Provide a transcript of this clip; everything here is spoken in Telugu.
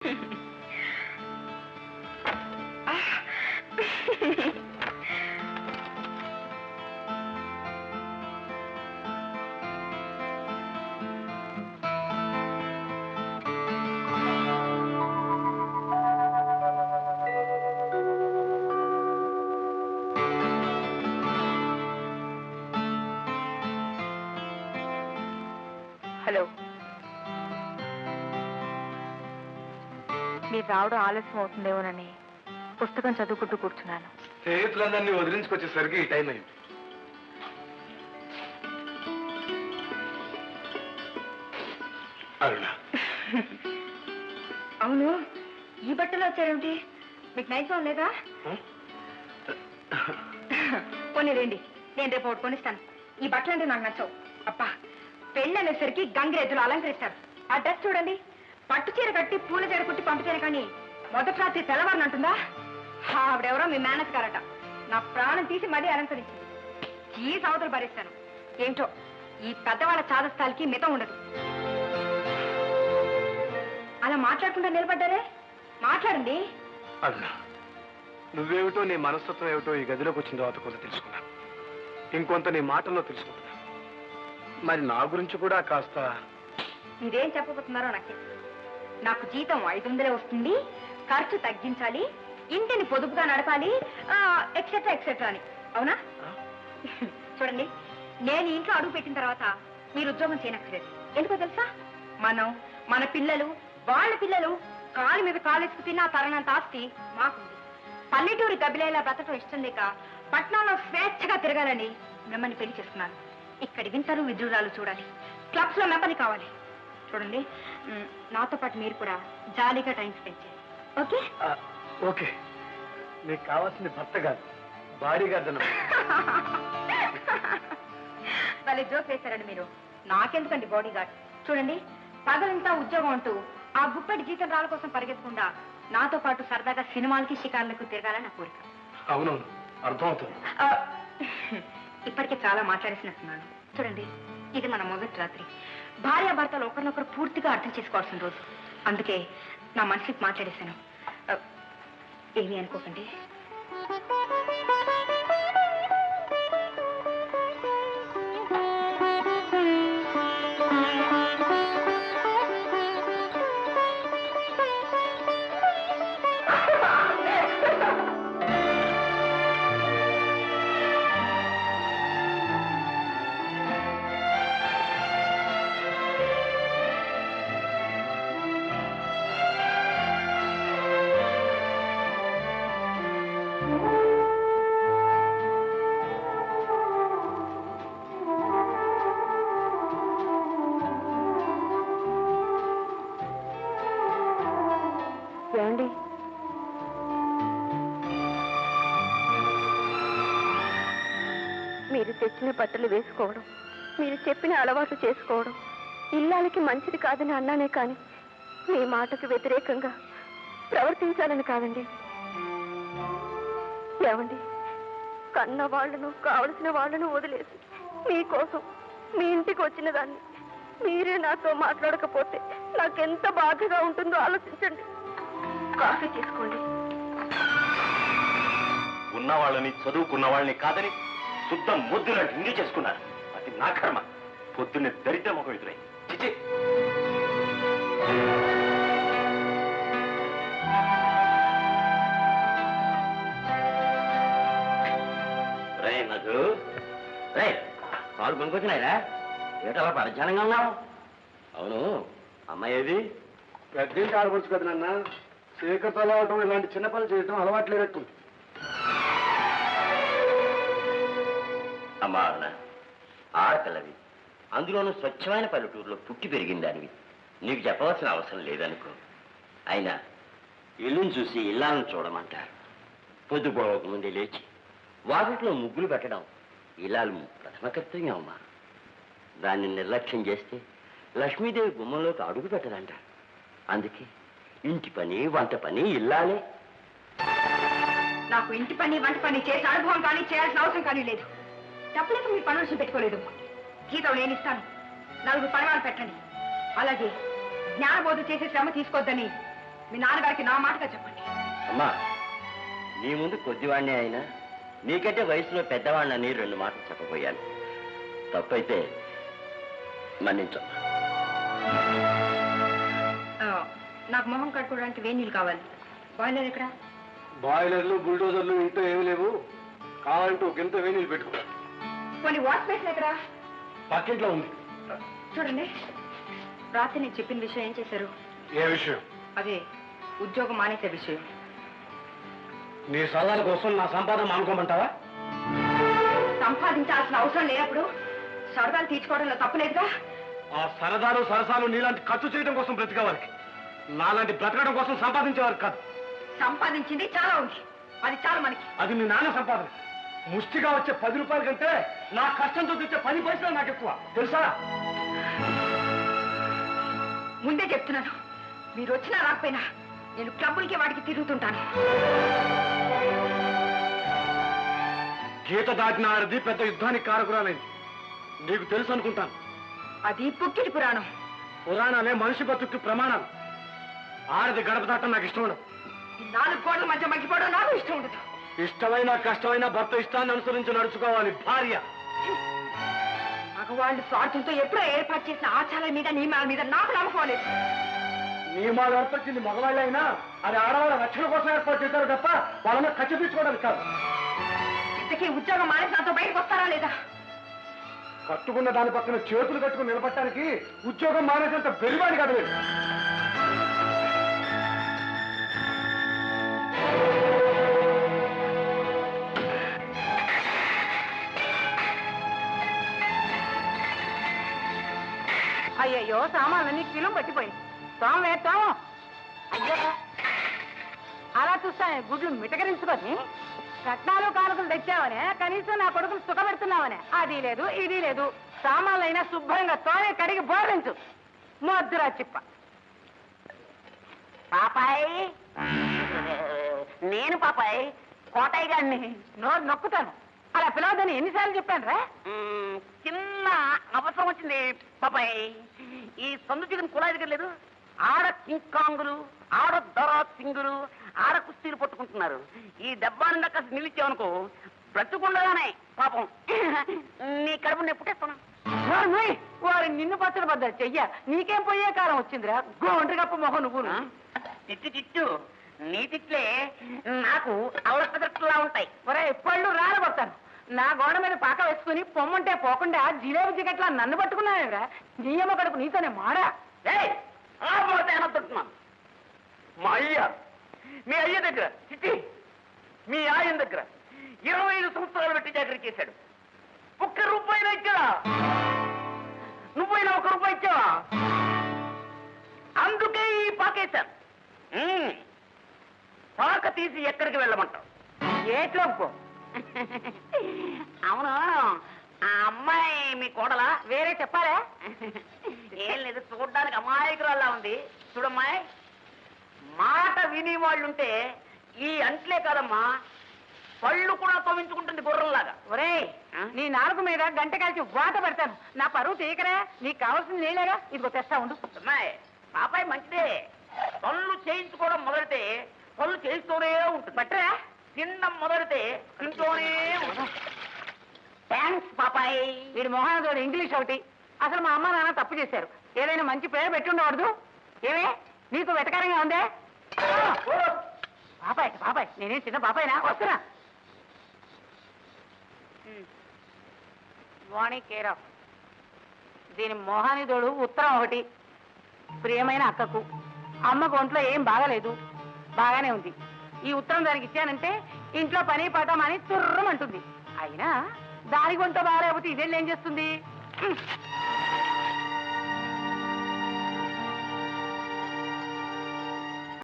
హలో, మీరు రావడం ఆలస్యం అవుతుందేమోనని పుస్తకం చదువుకుంటూ కూర్చున్నాను. స్నేహితులందరినీ వదిలించుకొచ్చేసరికి ఈ టైం అయింది. అరుణ, అవును, ఈ బట్టలు వచ్చారేమిటి? మీకు నైజం లేదా? కొన్ని రండి, నేను రేపు ఒకటి కొనిస్తాను. ఈ బట్టలు అంటే నాకు నచ్చవు. అబ్బా, పెళ్ళి అనేసరికి గంగిరెద్దులు అలంకరిస్తారు. ఆ డ్రెస్ చూడండి, పట్టు చీర కట్టి పూల చీర కుట్టి పంపించాను, కానీ మొదటి రాత్రి తెల్లవారిని అంటుందా? ఆవిడెవరో మీ మేనేజ్ గారట. నా ప్రాణం తీసి మరీ అలంకరించింది. ఈ సవతలు భరిస్తాను. ఏంటో ఈ పెద్దవాళ్ళ చాదస్తాలకి మితం ఉండదు. అలా మాట్లాడకుండా నిలబడ్డారే, మాట్లాడండి. అరుణ, నువ్వేమిటో నీ మనస్తత్వం ఏమిటో ఈ గదిలోకి వచ్చిన తర్వాత కొంత తెలుసుకున్నాను. ఇంకొంత నీ మాటల్లో తెలుసుకుంటున్నాను. మరి నా గురించి కూడా కాస్త మీరేం చెప్పబోతున్నారో నాకు. నాకు జీతం 500 వస్తుంది, ఖర్చు తగ్గించాలి, ఇంటిని పొదుపుగా నడపాలి, ఎక్సెట్రా ఎక్సెట్రా అని. అవునా? చూడండి, నేను ఇంట్లో అడుగు పెట్టిన తర్వాత మీరు ఉద్యోగం చేయనక్కర్లేదు. ఎందుకో తెలుసా? మన పిల్లలు, వాళ్ళ పిల్లలు కాలు మీద కాలేసుకు తిన్న తరణంత ఆస్తి మాకుంది. పల్లెటూరి గబిలేలా బ్రతకడం ఇష్టం లేక పట్నంలో స్వేచ్ఛగా తిరగాలని మిమ్మల్ని పెళ్లి చేస్తున్నాను. ఇక్కడి వింతలు విద్యురాలు చూడాలి, క్లబ్స్ లో మెంబర్ని కావాలి. చూడండి, నాతో పాటు మీరు కూడా జాలీగా టైం స్పెండ్ చేయాలి. ఓకే? ఓకే. నీకు కావాల్సింది భర్త కాదు, బాడీ గార్డ్. వాళ్ళ జోక్ వేశారండి మీరు. నాకెందుకండి బాడీ గార్డ్? చూడండి, పగలంతా ఉద్యోగం అంటూ ఆ గుప్పటి జీతం రాళ్ళ కోసం పరిగెత్తకుండా నాతో పాటు సరదాగా సినిమాలకి షికార్లకు తిరగాలని నా కోరిక. అవునవును, అర్థమవుతుంది. ఇప్పటికే చాలా మాట్లాడేసినట్టున్నాను. చూడండి, ఇది మన మొదటి రాత్రి. భార్యాభర్తలు ఒకరినొకరు పూర్తిగా అర్థం చేసుకోవాల్సిన రోజు. అందుకే నా మనసుకి మాట్లాడేశాను. ఏమీ అనుకోకండి. ఏమండి, మీరు తెచ్చిన బట్టలు వేసుకోవడం, మీరు చెప్పిన అలవాట్లు చేసుకోవడం ఇల్లాలకి మంచిది కాదని అన్నానే కానీ మీ మాటకు వ్యతిరేకంగా ప్రవర్తించాలని కాదండి. ఏమండి, కన్న వాళ్ళను, కావలసిన వాళ్ళను వదిలేసి మీకోసం మీ ఇంటికి వచ్చిన దాన్ని మీరే నాతో మాట్లాడకపోతే నాకెంత బాధగా ఉంటుందో ఆలోచించండి. కాఫీ తీసుకోండి. ఉన్నవాళ్ళని, చదువుకున్న వాళ్ళని కాదని శుద్ధ ముద్దులను హిందీ చేసుకున్నారు. అది నా కర్మ. పొద్దున్నే దరిద్ర ముఖం ఎదురై చిచి. రే మధు, రే కాలు కొనుక్కొచ్చినాయిరా? ఏటలా పరధ్యానంగా ఉన్నావు? అవును, అమ్మాయి ఏది? పెద్ద ఆడవచ్చు కదా నాన్న. చీకటి అలవాటం, ఇలాంటి చిన్న పనులు చేయడం అలవాట్లేనట్టు. అమ్మా అన్న, ఆడపిల్లవి, అందులోనూ స్వచ్ఛమైన పల్లెటూరులో పుట్టి పెరిగిన దానివి, నీకు చెప్పవలసిన అవసరం లేదనుకో. అయినా ఇల్లుని చూసి ఇల్లాలను చూడమంటారు. పొద్దుపోవక ముందే లేచి వాకిట్లో ముగ్గులు పెట్టడం ఇల్లాలు ప్రథమ కర్తవ్యం అమ్మా. దాన్ని నిర్లక్ష్యం చేస్తే లక్ష్మీదేవి గుమ్మంలోకి అడుగు పెట్టదంటారు. అందుకే ఇంటి పని, వంట పని ఇల్లాలే. నాకు ఇంటి పని, వంట పని చేసే అనుభవం కానీ చేయాల్సిన అవసరం కానీ లేదు. డబ్బులకు మీ పనులు పెట్టుకోలేదు. జీతం నేను ఇస్తాను, 4 పడవలు పెట్టండి. అలాగే జ్ఞానబోధ చేసే శ్రమ తీసుకోవద్దని మీ నాన్నగారికి నా మాటగా చెప్పండి. అమ్మా, నీ ముందు కొద్దివాడిని అయినా నీకంటే వయసులో పెద్దవాడిని 2 మాటలు చెప్పబోయాను. తప్పైతే మన్నించమ్మా. నాకు మొహం కట్టుకోవడానికి వేడి నీళ్ళు కావాలి. బాయిలర్ ఎక్కడ? బాయిలర్లు బుల్డోజర్లు ఇంట్లో ఏమి లేవు. కావాలంటే ఒక ఎంత వేడి నీళ్ళు పెట్టుకో. కొన్ని వాష్ బేసిన్ ఎక్కడ? పక్కింట్లో ఉంది. చూడండి, రాత్రి నేను చెప్పిన విషయం ఏం చేశారు? ఏ విషయం? అదే ఉద్యోగం మానేసే విషయం. నీ సలహాల కోసం నా సంపాదన మానుకోమంటావా? సంపాదించాల్సిన అవసరం లేనప్పుడు సరదాలు తీర్చుకోవడంలో తప్పులేదుగా. ఆ సరదాలు సరసాలు నీలాంటి ఖర్చు చేయడం కోసం బ్రతికేవారికి, నాలాంటి బ్రతకడం కోసం సంపాదించేవారికి కాదు. సంపాదించింది చాలా ఉంది, అది చాలు మనకి. అది మీ నాన్న సంపాదన. ముష్టిగా వచ్చే 10 రూపాయల కంటే నా కష్టంతో తెచ్చే 10 పైసలు నాకు ఎక్కువ, తెలుసా? ముందే చెప్తున్నాను, మీరు వచ్చినా రాకపోయినా నేను క్లబ్బులకి వాటికి తిరుగుతుంటాను. గీత దాటిన ఆడది పెద్ద యుద్ధానికి కారకురాలేదు, నీకు తెలుసు అనుకుంటాను. అది పుక్కిటి పురాణం. పురాణాలే మనిషి బతుక్కి ప్రమాణాలు. ఆడది గడప దాటం నాకు ఇష్టం ఉండదు. ఈ 4 గోడల మధ్య మగ్గిపోవడం నాకు ఇష్టం ఉండదు. ఇష్టమైన కష్టమైన భర్త ఇష్టాన్ని అనుసరించి నడుచుకోవాలి భార్య. మగవాళ్ళు స్వార్థంతో ఎప్పుడో ఏర్పాటు చేసిన ఆచారాల మీద నియమాల మీద నాకు నమ్మకోలేదు. నియమాలు ఏర్పరిచింది మగవాళ్ళైనా అది ఆడవాళ్ళ రక్షణ కోసం ఏర్పాటు చేశారు తప్ప వాళ్ళని ఖర్చు తీసుకోవడానికి కాదు. ఇంతకీ ఉద్యోగం మానేసి నాతో బయటకు వస్తారా లేదా? కట్టుకున్న దాని పక్కన చేతులు కట్టుకుని నిలబట్టడానికి ఉద్యోగం మానేసేంత బెరివాడి కాదు. అయ్యయ్యో, సామాన్లన్నీ కిలో పట్టిపోయి. తోమే తోమ. అయ్యో, అలా చూస్తానే గుడ్లు మిటకరించుకొని కట్నాలు కానుకలు తెచ్చావనే, కనీసం నా కొడుకులు సుఖపెడుతున్నావనే. అది లేదు ఇది లేదు. సామాన్లైనా శుభ్రంగా తోనే కడిగి బోర్లించు. మొద్దురా చిప్ప. పాపాయ్, నేను పాపాయ్ కోటయ్య గారిని. నోరు నొక్కుతాను. అలా పిలవద్దని ఎన్నిసార్లు చెప్పాను రా? చిన్న అవసరం వచ్చింది పాపాయ్. ఈ సందు చికెన్ కుళాయి దగ్గర లేదు, ఆడ కింకాంగులు, ఆడ దొర సింగులు, ఆడ కుస్తీలు పట్టుకుంటున్నారు. ఈ డబ్బా నిండా కాస్త నిలిచావనుకో, బ్రతుకుండగానే పాపం నీ కడుపు నేను పుట్టేస్తాను. వారు నిన్ను పచ్చడి పడ్డా చెయ్య. నీకేం పోయే కాలం వచ్చిందిరా, గోండ్రి గప్ప మొహం నువ్వు. తిట్టు తిట్టు, నీ తిట్లే నాకు అవసరలా ఉంటాయి. ఒరే, పళ్ళు రాలబడతాను. నా గోడ మీద పాక వేసుకుని పొమ్మంటే పోకుండా జిలేబీ జిగట్లా నన్ను పట్టుకున్నావురా. నీయమ్మ కడుపు నీతోనే మాడా. అనొద్దుంటున్నాను. మా అయ్య, మీ అయ్య దగ్గర చిట్టి, మీ ఆయన దగ్గర 25 సంవత్సరాలు పెట్టి చాకరీ చేశాడు. 1 రూపాయినా ఇచ్చాడా? నువ్వైనా 1 రూపాయి ఇచ్చావా? అందుకే ఈ పాకేశాను. పాక తీసి ఎక్కడికి వెళ్ళమంటావు? ఏట్లో పో. అవును, ఆ అమ్మాయి మీ కోడలా? వేరే చెప్పాలా? ఏం లేదు, చూడ్డానికి అమాయకురాల్లా ఉంది. చూడమ్మాయి, మాట విని వాళ్ళుంటే ఈ అంట్లే కాదమ్మా, పళ్ళు కూడా తోమించుకుంటుంది గుర్రంలాగా. ఒరే, నీ నాలుగు మీద గంట కాల్చి వాత పెడతాను. నా పరువు తీయకరా. నీకు కావాల్సింది నీళ్ళేగా, ఇదిగో తెస్తా ఉండు. అమ్మాయి, పాపాయి మంచిదే. పళ్ళు చేయించుకోవడం మొదలైతే పళ్ళు చేయిస్తూనే ఉంటుంది. పట్టరా? తినడం మొదలైతే తింటూనే ఉంటుంది. థ్యాంక్స్ పాపాయి. వీడి మొహానతోడు ఇంగ్లీష్ ఒకటి. అసలు మా అమ్మ నాన్న తప్పు చేశారు. ఏదైనా మంచి పేరు పెట్టి ఉండకూడదు. ఏమే నీకు వెటకారంగా ఉందే? బాబాయ్ బాబాయ్, నేనేం చిన్న బాబాయ్నా? వస్తున్నా. వాణి కేర్ ఆఫ్. దీని మొహానిదోడు ఉత్తరం ఒకటి. ప్రియమైన అక్కకు, అమ్మకు ఒంట్లో ఏం బాగాలేదు, బాగానే ఉంది. ఈ ఉత్తరం దానికి ఇచ్చానంటే ఇంట్లో పని పటమని తుర్రమంటుంది. అయినా దానికి ఒంట్లో బాగాలేకపోతే ఇదేళ్ళు ఏం చేస్తుంది?